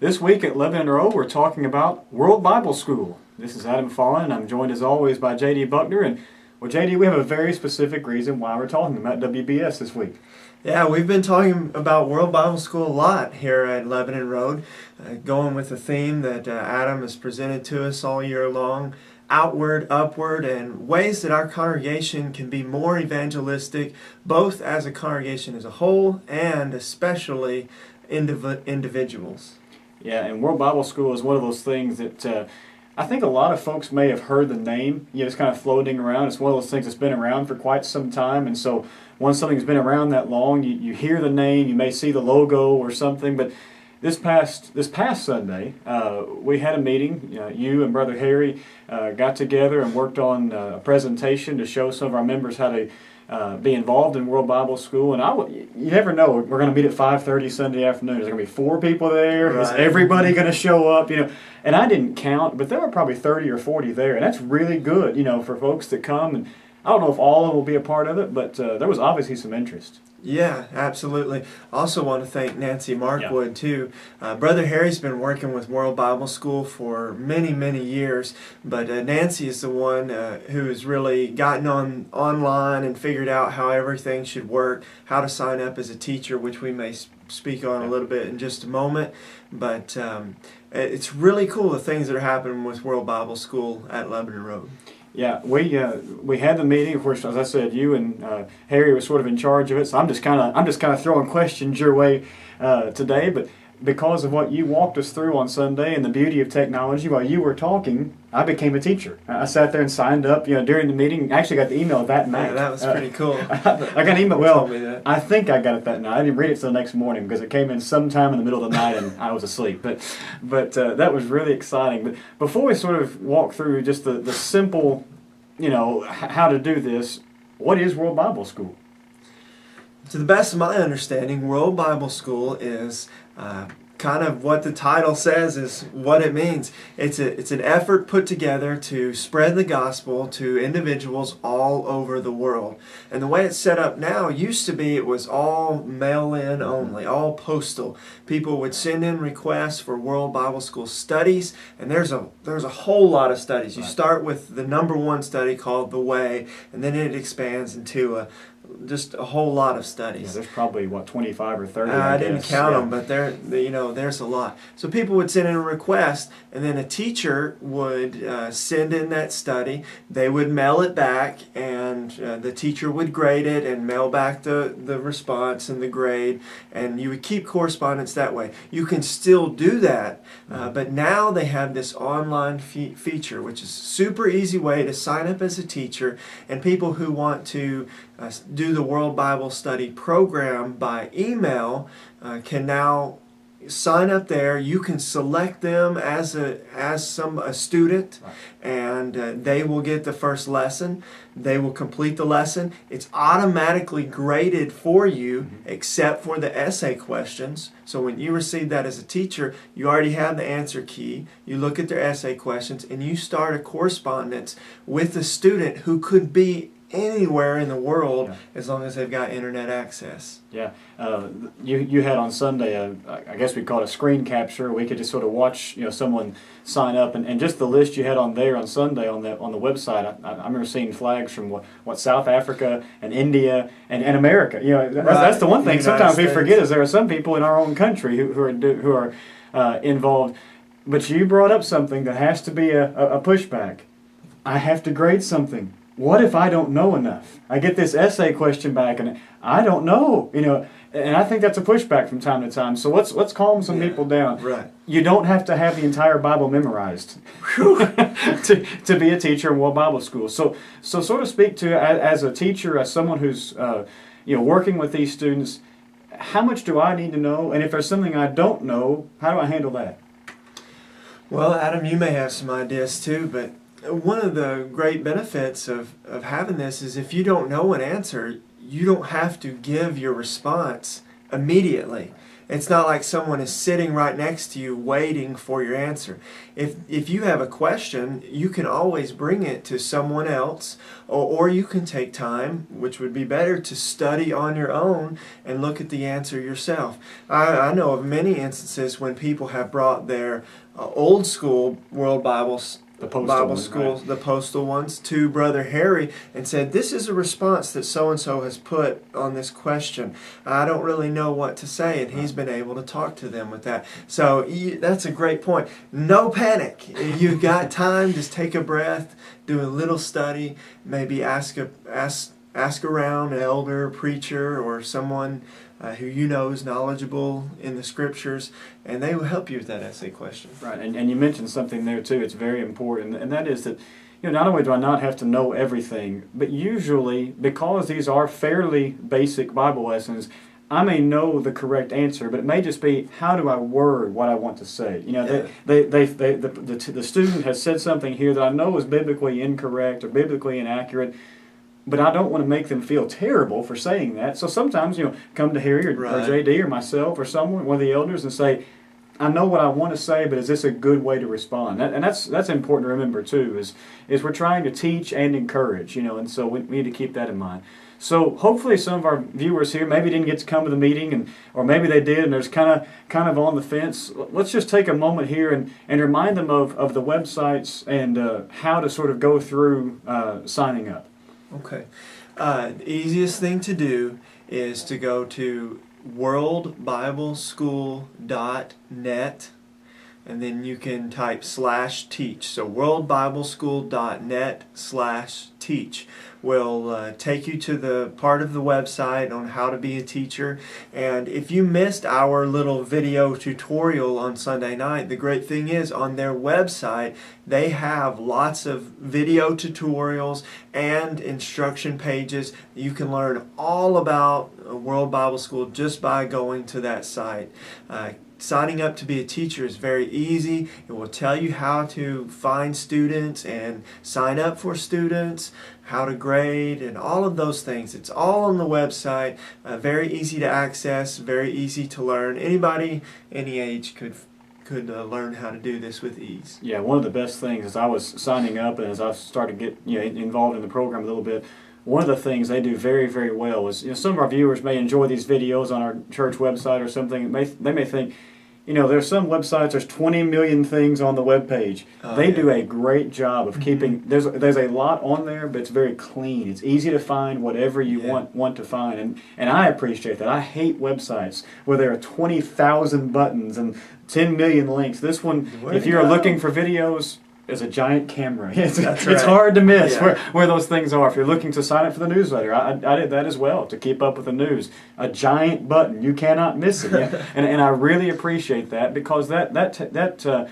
This week at Lebanon Row, we're talking about World Bible School. This is Adam Fallen, and I'm joined as always by J.D. Buckner. And well, J.D., we have a very specific reason why we're talking about WBS this week. Yeah, we've been talking about World Bible School a lot here at Lebanon Road, going with the theme that Adam has presented to us all year long, outward, upward, and ways that our congregation can be more evangelistic, both as a congregation as a whole and especially individuals. Yeah, and World Bible School is one of those things that I think a lot of folks may have heard the name. It's kind of floating around. It's one of those things that's been around for quite some time, and so once something's been around that long, you hear the name, you may see the logo or something. But this past Sunday, we had a meeting. You and Brother Harry got together and worked on a presentation to show some of our members how to be involved in World Bible School. And you never know. We're going to meet at 5:30 Sunday afternoon. Is there going to be 4 people there? Right. Is everybody going to show up? And I didn't count, but there were probably 30 or 40 there, and that's really good. For folks that come. And I don't know if all of them will be a part of it, but there was obviously some interest. Yeah, absolutely. Also want to thank Nancy Markwood, too. Brother Harry's been working with World Bible School for many, many years, but Nancy is the one who has really gotten online and figured out how everything should work, how to sign up as a teacher, which we may speak on a little bit in just a moment. But it's really cool, the things that are happening with World Bible School at Lebanon Road. Yeah, we had the meeting. Of course, as I said, you and Harry were sort of in charge of it. So I'm just kind of throwing questions your way today. But because of what you walked us through on Sunday and the beauty of technology, while you were talking, I became a teacher. I sat there and signed up. During the meeting. Actually, got the email that night. Yeah, that was pretty cool. I got an email. Well, I think I got it that night. I didn't read it till the next morning because it came in sometime in the middle of the night and I was asleep. But that was really exciting. But before we sort of walk through just the simple, how to do this, what is World Bible School? To the best of my understanding, World Bible School is kind of what the title says is what it means. It's an effort put together to spread the gospel to individuals all over the world. And the way it's set up now used to be it was all mail-in only, all postal. People would send in requests for World Bible School studies, and there's a whole lot of studies. You start with the number one study called The Way, and then it expands into just a whole lot of studies. Yeah, there's probably 25 or 30. I didn't count them, but there's a lot. So people would send in a request, and then a teacher would send in that study. They would mail it back, and the teacher would grade it and mail back the response and the grade, and you would keep correspondence that way. You can still do that, but now they have this online feature, which is a super easy way to sign up as a teacher, and people who want to do the World Bible Study program by email can now sign up there. You can select them as a student, right, and they will get the first lesson. They will complete the lesson. It's automatically graded for you, except for the essay questions. So when you receive that as a teacher, you already have the answer key. You look at their essay questions, and you start a correspondence with the student who could be anywhere in the world, as long as they've got internet access. Yeah, you had on Sunday, I guess we call it a screen capture. We could just sort of watch, someone sign up, and just the list you had on there on Sunday on the website. I remember seeing flags from what South Africa and India and America. That's the one thing sometimes we forget is there are some people in our own country who are involved. But you brought up something that has to be a pushback. I have to grade something. What if I don't know enough? I get this essay question back, and I don't know, and I think that's a pushback from time to time. So let's calm some people down. Right. You don't have to have the entire Bible memorized to be a teacher in World Bible School. So sort of speak to, as a teacher, as someone who's working with these students, how much do I need to know? And if there's something I don't know, how do I handle that? Well, Adam, you may have some ideas too, but one of the great benefits of having this is if you don't know an answer, you don't have to give your response immediately. It's not like someone is sitting right next to you waiting for your answer. If you have a question, you can always bring it to someone else, or you can take time, which would be better, to study on your own and look at the answer yourself. I know of many instances when people have brought their old school World Bibles Bible schools, right, the postal ones, to Brother Harry and said, this is a response that so-and-so has put on this question. I don't really know what to say, and he's been able to talk to them with that. So that's a great point. No panic. You've got time. Just take a breath, do a little study, maybe ask around an elder, preacher, or someone who you know is knowledgeable in the Scriptures, and they will help you with that essay question. Right, and you mentioned something there too. It's very important, and that is that, not only do I not have to know everything, but usually, because these are fairly basic Bible lessons, I may know the correct answer, but it may just be, how do I word what I want to say? The student has said something here that I know is biblically incorrect or biblically inaccurate, but I don't want to make them feel terrible for saying that. So sometimes, come to Harry or JD or myself or someone, one of the elders, and say, I know what I want to say, but is this a good way to respond? That's important to remember too, is we're trying to teach and encourage, and so we need to keep that in mind. So hopefully some of our viewers here maybe didn't get to come to the meeting, or maybe they did and there's kind of on the fence. Let's just take a moment here and remind them of the websites and how to sort of go through signing up. Okay. The easiest thing to do is to go to worldbibleschool.net, and then you can type /teach. So worldbibleschool.net/teach will take you to the part of the website on how to be a teacher. And if you missed our little video tutorial on Sunday night, the great thing is on their website they have lots of video tutorials and instruction pages. You can learn all about World Bible School just by going to that site. Signing up to be a teacher is very easy. It will tell you how to find students and sign up for students, how to grade, and all of those things. It's all on the website. Very easy to access, very easy to learn. Anybody, any age could learn how to do this with ease. Yeah, one of the best things as I was signing up and as I've started to get involved in the program a little bit, one of the things they do very, very well is, some of our viewers may enjoy these videos on our church website or something. They may think, there's some websites, there's 20 million things on the web page. They do a great job of keeping, there's a lot on there, but it's very clean. It's easy to find whatever you want to find. And I appreciate that. I hate websites where there are 20,000 buttons and 10 million links. This one, if you're looking for videos, is a giant camera. It's hard to miss where those things are. If you're looking to sign up for the newsletter, I did that as well, to keep up with the news. A giant button, you cannot miss it. And I really appreciate that, because that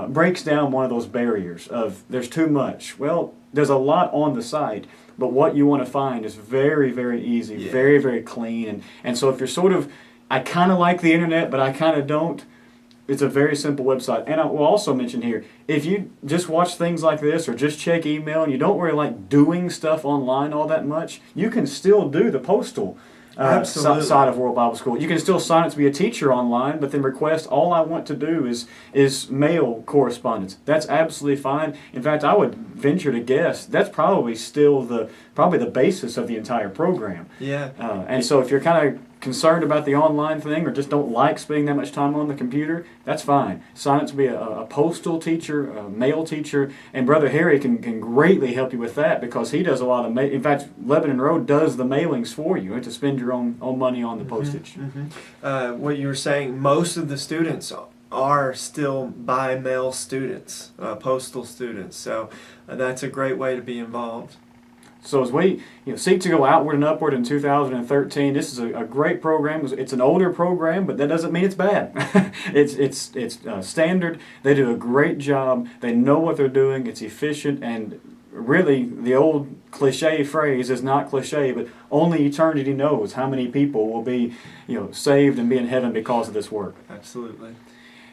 breaks down one of those barriers of there's too much. Well, there's a lot on the site, but what you want to find is very, very easy, very, very clean. And so if you're sort of, I kind of like the internet, but I kind of don't, it's a very simple website. And I will also mention here, if you just watch things like this or just check email and you don't really like doing stuff online all that much, you can still do the postal side of World Bible School. You can still sign up to be a teacher online, but then request, all I want to do is mail correspondence. That's absolutely fine. In fact, I would venture to guess that's probably still the basis of the entire program. Yeah. And so if you're kind of concerned about the online thing or just don't like spending that much time on the computer, that's fine. Sign up to be a postal teacher, a mail teacher, and Brother Harry can greatly help you with that, because he does a lot of in fact, Lebanon Road does the mailings for you. You have to spend your own money on the postage. What you were saying, most of the students are still by mail students, postal students, so that's a great way to be involved. So as we seek to go outward and upward in 2013, this is a great program. It's an older program, but that doesn't mean it's bad. It's standard. They do a great job. They know what they're doing. It's efficient, and really the old cliche phrase is not cliche, but only eternity knows how many people will be saved and be in heaven because of this work. Absolutely.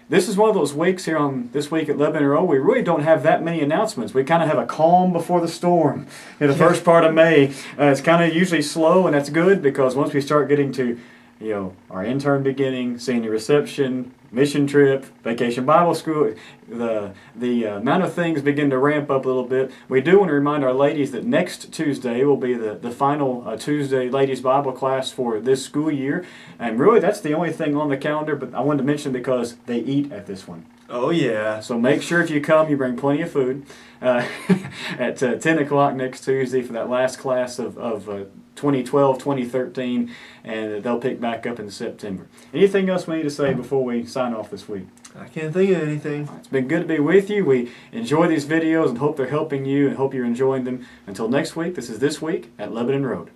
This is one of those weeks here on This Week at Lebanon Road. We really don't have that many announcements. We kind of have a calm before the storm in the first part of May. It's kind of usually slow, and that's good, because once we start getting to our intern beginning, senior reception, mission trip, vacation Bible school, the amount of things begin to ramp up a little bit. We do want to remind our ladies that next Tuesday will be the final Tuesday ladies Bible class for this school year. And really that's the only thing on the calendar, but I wanted to mention because they eat at this one. Oh, yeah. So make sure if you come, you bring plenty of food at 10 o'clock next Tuesday for that last class of 2012, 2013, and they'll pick back up in September. Anything else we need to say before we sign off this week? I can't think of anything. It's been good to be with you. We enjoy these videos and hope they're helping you and hope you're enjoying them. Until next week, this is This Week at Lebanon Road.